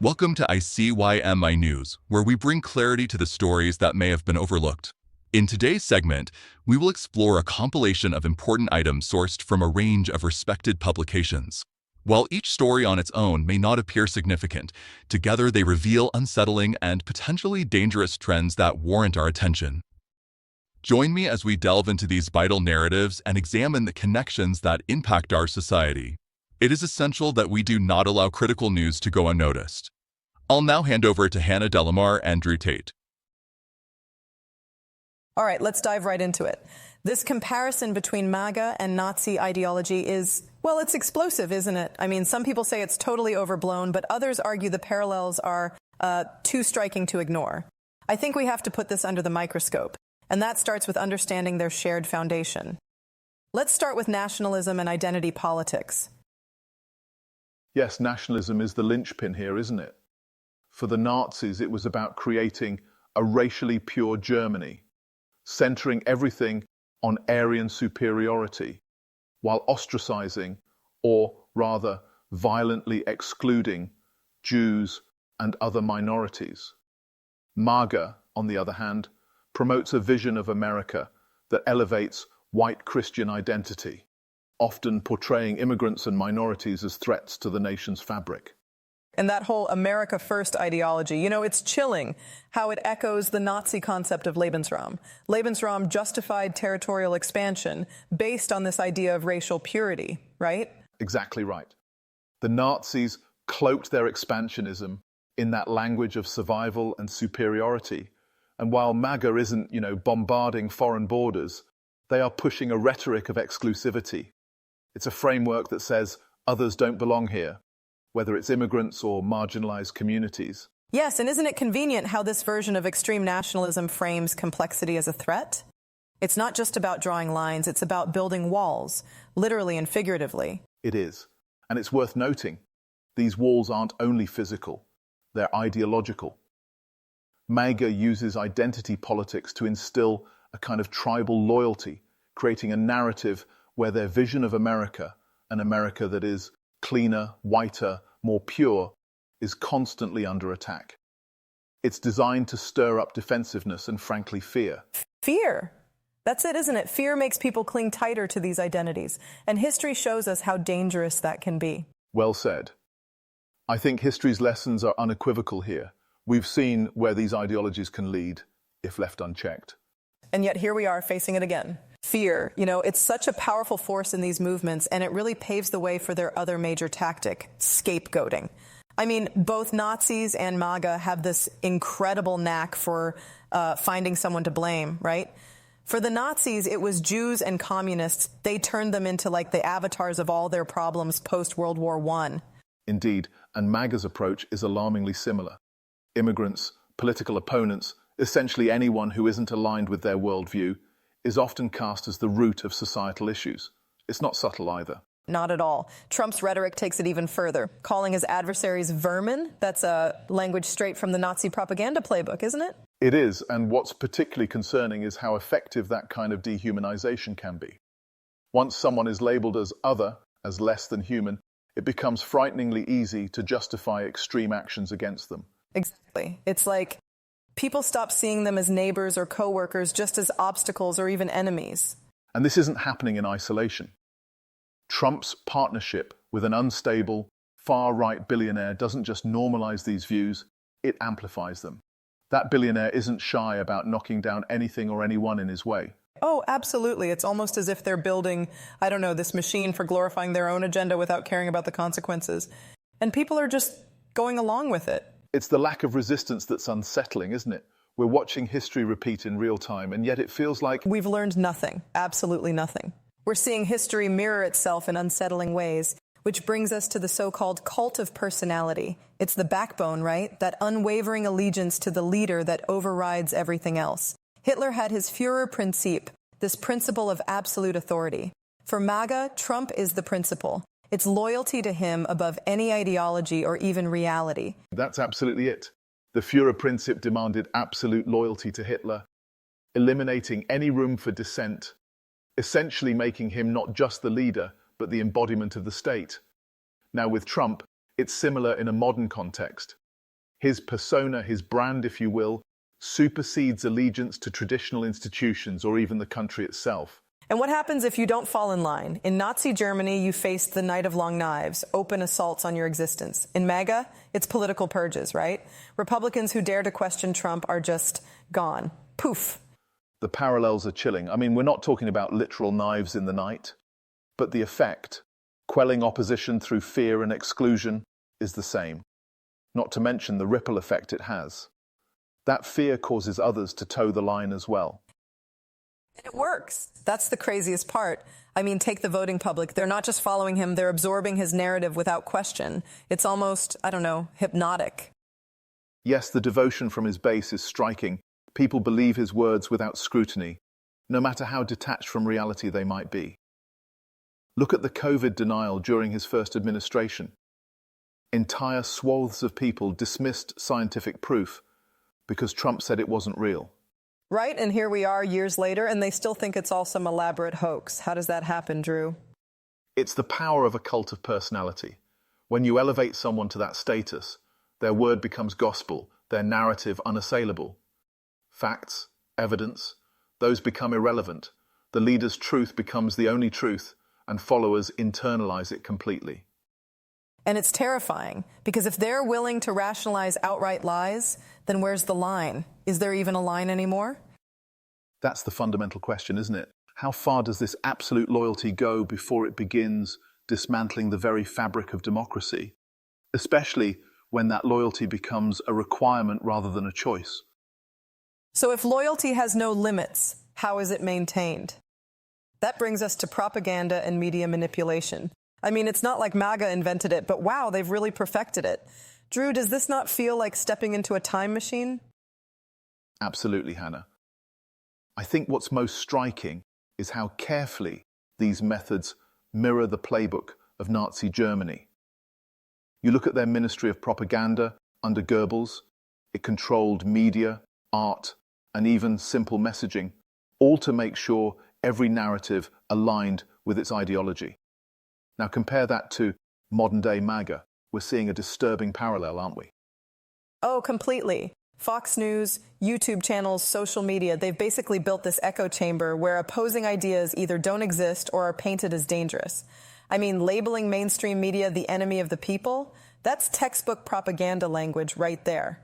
Welcome to ICYMI News, where we bring clarity to the stories that may have been overlooked. In today's segment, we will explore a compilation of important items sourced from a range of respected publications. While each story on its own may not appear significant, together they reveal unsettling and potentially dangerous trends that warrant our attention. Join me as we delve into these vital narratives and examine the connections that impact our society. It is essential that we do not allow critical news to go unnoticed. I'll now hand over to Hannah Delamar and Drew Tate. All right, let's dive right into it. This comparison between MAGA and Nazi ideology is, well, it's explosive, isn't it? I mean, some people say it's totally overblown, but others argue the parallels are too striking to ignore. I think we have to put this under the microscope, and that starts with understanding their shared foundation. Let's start with nationalism and identity politics. Yes, nationalism is the linchpin here, isn't it? For the Nazis, it was about creating a racially pure Germany, centering everything on Aryan superiority, while ostracizing, or rather violently excluding, Jews and other minorities. MAGA, on the other hand, promotes a vision of America that elevates white Christian identity, often portraying immigrants and minorities as threats to the nation's fabric. And that whole America First ideology, it's chilling how it echoes the Nazi concept of Lebensraum. Lebensraum justified territorial expansion based on this idea of racial purity, right? Exactly right. The Nazis cloaked their expansionism in that language of survival and superiority. And while MAGA isn't, bombarding foreign borders, they are pushing a rhetoric of exclusivity. It's a framework that says others don't belong here, whether it's immigrants or marginalized communities. Yes, and isn't it convenient how this version of extreme nationalism frames complexity as a threat? It's not just about drawing lines, it's about building walls, literally and figuratively. It is. And it's worth noting, these walls aren't only physical, they're ideological. MAGA uses identity politics to instill a kind of tribal loyalty, creating a narrative where their vision of America, an America that is cleaner, whiter, more pure, is constantly under attack. It's designed to stir up defensiveness and, frankly, fear. Fear? That's it, isn't it? Fear makes people cling tighter to these identities, and history shows us how dangerous that can be. Well said. I think history's lessons are unequivocal here. We've seen where these ideologies can lead, if left unchecked. And yet here we are facing it again. Fear, it's such a powerful force in these movements, and it really paves the way for their other major tactic, scapegoating. I mean, both Nazis and MAGA have this incredible knack for finding someone to blame, right? For the Nazis, it was Jews and communists. They turned them into like the avatars of all their problems post-World War I. Indeed, and MAGA's approach is alarmingly similar. Immigrants, political opponents, essentially anyone who isn't aligned with their worldview, is often cast as the root of societal issues. It's not subtle either. Not at all. Trump's rhetoric takes it even further, calling his adversaries vermin. That's a language straight from the Nazi propaganda playbook, isn't it? It is, and what's particularly concerning is how effective that kind of dehumanization can be. Once someone is labeled as other, as less than human, it becomes frighteningly easy to justify extreme actions against them. Exactly. It's like people stop seeing them as neighbors or coworkers, just as obstacles or even enemies. And this isn't happening in isolation. Trump's partnership with an unstable, far-right billionaire doesn't just normalize these views, it amplifies them. That billionaire isn't shy about knocking down anything or anyone in his way. Oh, absolutely. It's almost as if they're building, this machine for glorifying their own agenda without caring about the consequences. And people are just going along with it. It's the lack of resistance that's unsettling, isn't it? We're watching history repeat in real time, and yet it feels like we've learned nothing, absolutely nothing. We're seeing history mirror itself in unsettling ways, which brings us to the so-called cult of personality. It's the backbone, right? That unwavering allegiance to the leader that overrides everything else. Hitler had his Führerprinzip, this principle of absolute authority. For MAGA, Trump is the principle. It's loyalty to him above any ideology or even reality. That's absolutely it. The Führerprinzip demanded absolute loyalty to Hitler, eliminating any room for dissent, essentially making him not just the leader, but the embodiment of the state. Now with Trump, it's similar in a modern context. His persona, his brand, if you will, supersedes allegiance to traditional institutions or even the country itself. And what happens if you don't fall in line? In Nazi Germany, you faced the Night of Long Knives, open assaults on your existence. In MAGA, it's political purges, right? Republicans who dare to question Trump are just gone. Poof. The parallels are chilling. I mean, we're not talking about literal knives in the night, but the effect, quelling opposition through fear and exclusion, is the same. Not to mention the ripple effect it has. That fear causes others to toe the line as well. And it works. That's the craziest part. I mean, take the voting public. They're not just following him, they're absorbing his narrative without question. It's almost, hypnotic. Yes, the devotion from his base is striking. People believe his words without scrutiny, no matter how detached from reality they might be. Look at the COVID denial during his first administration. Entire swaths of people dismissed scientific proof because Trump said it wasn't real. Right, and here we are years later, and they still think it's all some elaborate hoax. How does that happen, Drew? It's the power of a cult of personality. When you elevate someone to that status, their word becomes gospel, their narrative unassailable. Facts, evidence, those become irrelevant. The leader's truth becomes the only truth, and followers internalize it completely. And it's terrifying, because if they're willing to rationalize outright lies, then where's the line? Is there even a line anymore? That's the fundamental question, isn't it? How far does this absolute loyalty go before it begins dismantling the very fabric of democracy? Especially when that loyalty becomes a requirement rather than a choice. So if loyalty has no limits, how is it maintained? That brings us to propaganda and media manipulation. I mean, it's not like MAGA invented it, but wow, they've really perfected it. Drew, does this not feel like stepping into a time machine? Absolutely, Hannah. I think what's most striking is how carefully these methods mirror the playbook of Nazi Germany. You look at their Ministry of Propaganda under Goebbels, it controlled media, art, and even simple messaging, all to make sure every narrative aligned with its ideology. Now compare that to modern-day MAGA. We're seeing a disturbing parallel, aren't we? Oh, completely. Fox News, YouTube channels, social media, they've basically built this echo chamber where opposing ideas either don't exist or are painted as dangerous. I mean, labeling mainstream media the enemy of the people, that's textbook propaganda language right there.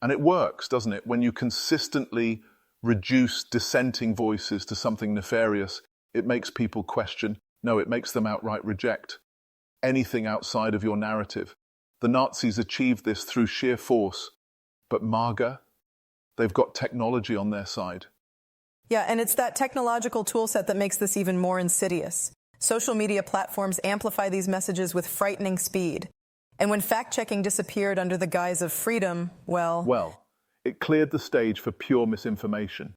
And it works, doesn't it? When you consistently reduce dissenting voices to something nefarious, it makes people question. No, it makes them outright reject anything outside of your narrative. The Nazis achieved this through sheer force, but MAGA, they've got technology on their side. Yeah, and it's that technological toolset that makes this even more insidious. Social media platforms amplify these messages with frightening speed. And when fact-checking disappeared under the guise of freedom, well, it cleared the stage for pure misinformation.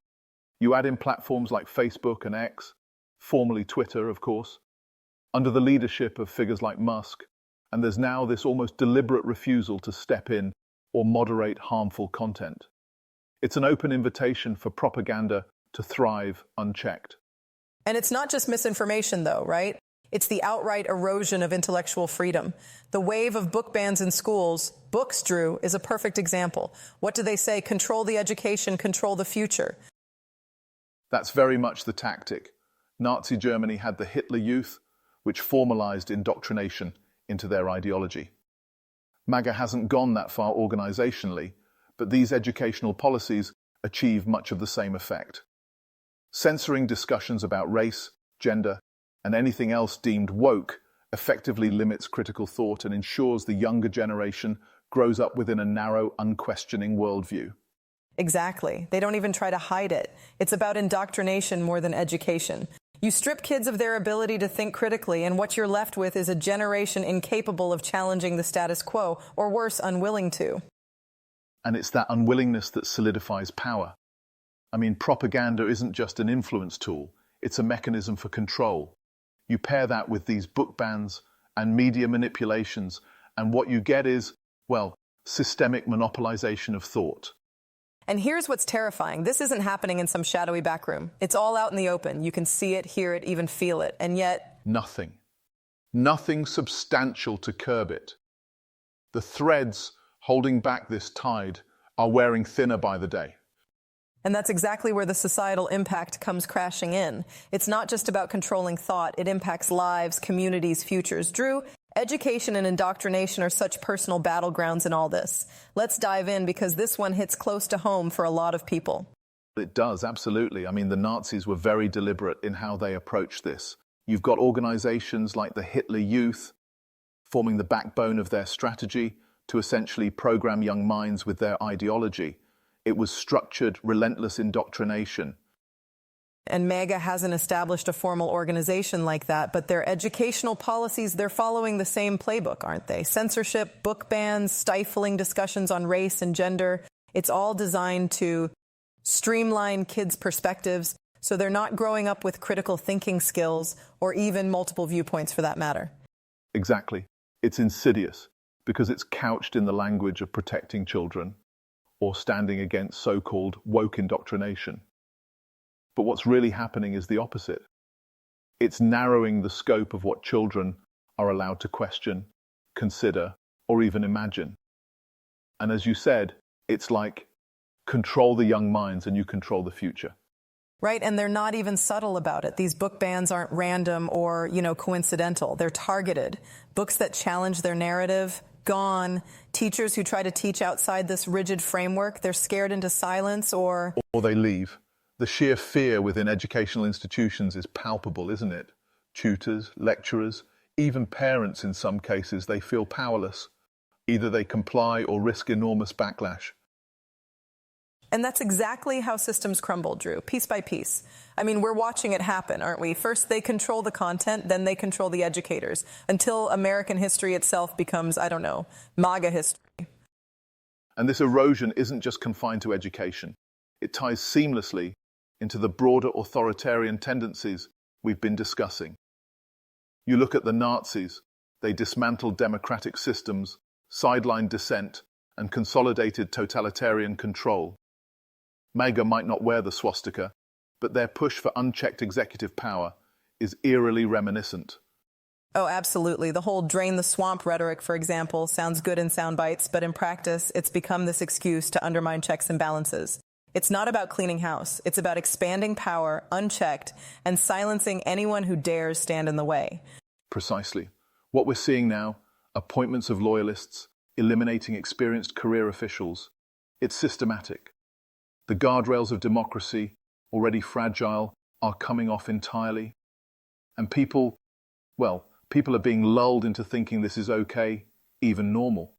You add in platforms like Facebook and X, formerly Twitter, of course, under the leadership of figures like Musk, and there's now this almost deliberate refusal to step in or moderate harmful content. It's an open invitation for propaganda to thrive unchecked. And it's not just misinformation, though, right? It's the outright erosion of intellectual freedom. The wave of book bans in schools, books, Drew, is a perfect example. What do they say? Control the education, control the future. That's very much the tactic. Nazi Germany had the Hitler Youth, which formalized indoctrination into their ideology. MAGA hasn't gone that far organizationally, but these educational policies achieve much of the same effect. Censoring discussions about race, gender, and anything else deemed woke effectively limits critical thought and ensures the younger generation grows up within a narrow, unquestioning worldview. Exactly. They don't even try to hide it. It's about indoctrination more than education. You strip kids of their ability to think critically, and what you're left with is a generation incapable of challenging the status quo, or worse, unwilling to. And it's that unwillingness that solidifies power. I mean, propaganda isn't just an influence tool, it's a mechanism for control. You pair that with these book bans and media manipulations, and what you get is, well, systemic monopolization of thought. And here's what's terrifying. This isn't happening in some shadowy back room. It's all out in the open. You can see it, hear it, even feel it. And yet... Nothing. Nothing substantial to curb it. The threads holding back this tide, are wearing thinner by the day. And that's exactly where the societal impact comes crashing in. It's not just about controlling thought. It impacts lives, communities, futures. Drew, education and indoctrination are such personal battlegrounds in all this. Let's dive in because this one hits close to home for a lot of people. It does, absolutely. I mean, the Nazis were very deliberate in how they approached this. You've got organizations like the Hitler Youth forming the backbone of their strategy to essentially program young minds with their ideology. It was structured, relentless indoctrination. And MAGA hasn't established a formal organization like that, but their educational policies, they're following the same playbook, aren't they? Censorship, book bans, stifling discussions on race and gender. It's all designed to streamline kids' perspectives so they're not growing up with critical thinking skills or even multiple viewpoints for that matter. Exactly. It's insidious because it's couched in the language of protecting children or standing against so-called woke indoctrination. But what's really happening is the opposite. It's narrowing the scope of what children are allowed to question, consider, or even imagine. And as you said, it's like control the young minds and you control the future. Right, and they're not even subtle about it. These book bans aren't random or, coincidental. They're targeted. Books that challenge their narrative, gone. Teachers who try to teach outside this rigid framework, they're scared into silence or they leave. The sheer fear within educational institutions is palpable, isn't it? Tutors, lecturers, even parents in some cases, they feel powerless. Either they comply or risk enormous backlash. And that's exactly how systems crumble, Drew, piece by piece. I mean, we're watching it happen, aren't we? First, they control the content, then they control the educators, until American history itself becomes, MAGA history. And this erosion isn't just confined to education. It ties seamlessly into the broader authoritarian tendencies we've been discussing. You look at the Nazis, they dismantled democratic systems, sidelined dissent, and consolidated totalitarian control. MAGA might not wear the swastika, but their push for unchecked executive power is eerily reminiscent. Oh, absolutely. The whole drain the swamp rhetoric, for example, sounds good in sound bites, but in practice, it's become this excuse to undermine checks and balances. It's not about cleaning house. It's about expanding power, unchecked, and silencing anyone who dares stand in the way. Precisely. What we're seeing now, appointments of loyalists, eliminating experienced career officials, it's systematic. The guardrails of democracy, already fragile, are coming off entirely. And people are being lulled into thinking this is okay, even normal.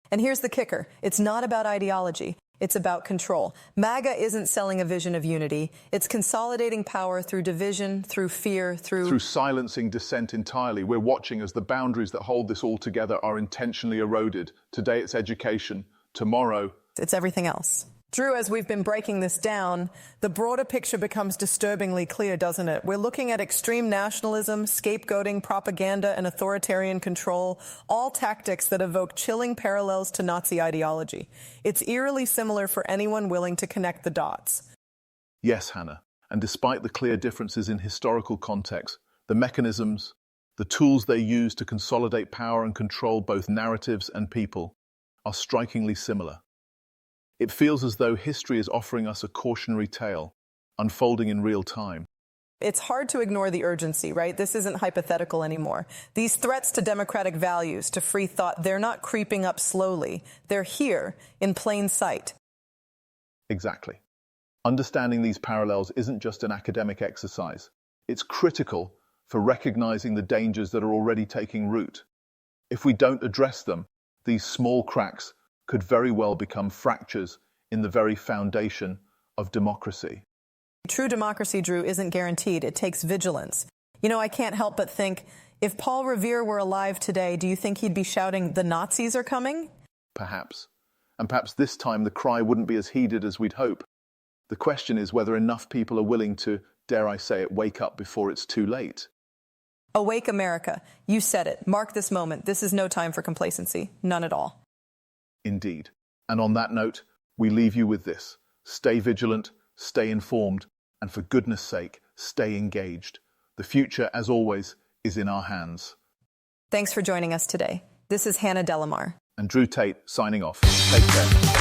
And here's the kicker. It's not about ideology. It's about control. MAGA isn't selling a vision of unity. It's consolidating power through division, through fear, through silencing dissent entirely. We're watching as the boundaries that hold this all together are intentionally eroded. Today it's education. Tomorrow it's everything else. Drew, as we've been breaking this down, the broader picture becomes disturbingly clear, doesn't it? We're looking at extreme nationalism, scapegoating, propaganda, and authoritarian control, all tactics that evoke chilling parallels to Nazi ideology. It's eerily similar for anyone willing to connect the dots. Yes, Hannah. And despite the clear differences in historical context, the mechanisms, the tools they use to consolidate power and control both narratives and people are strikingly similar. It feels as though history is offering us a cautionary tale, unfolding in real time. It's hard to ignore the urgency, right? This isn't hypothetical anymore. These threats to democratic values, to free thought, they're not creeping up slowly. They're here, in plain sight. Exactly. Understanding these parallels isn't just an academic exercise. It's critical for recognizing the dangers that are already taking root. If we don't address them, these small cracks could very well become fractures in the very foundation of democracy. True democracy, Drew, isn't guaranteed. It takes vigilance. I can't help but think, if Paul Revere were alive today, do you think he'd be shouting, "The Nazis are coming"? Perhaps. And perhaps this time the cry wouldn't be as heeded as we'd hope. The question is whether enough people are willing to, dare I say it, wake up before it's too late. Awake America. You said it. Mark this moment. This is no time for complacency. None at all. Indeed. And on that note, we leave you with this. Stay vigilant, stay informed, and for goodness sake, stay engaged. The future, as always, is in our hands. Thanks for joining us today. This is Hannah Delamar. And Drew Tate signing off. Take care.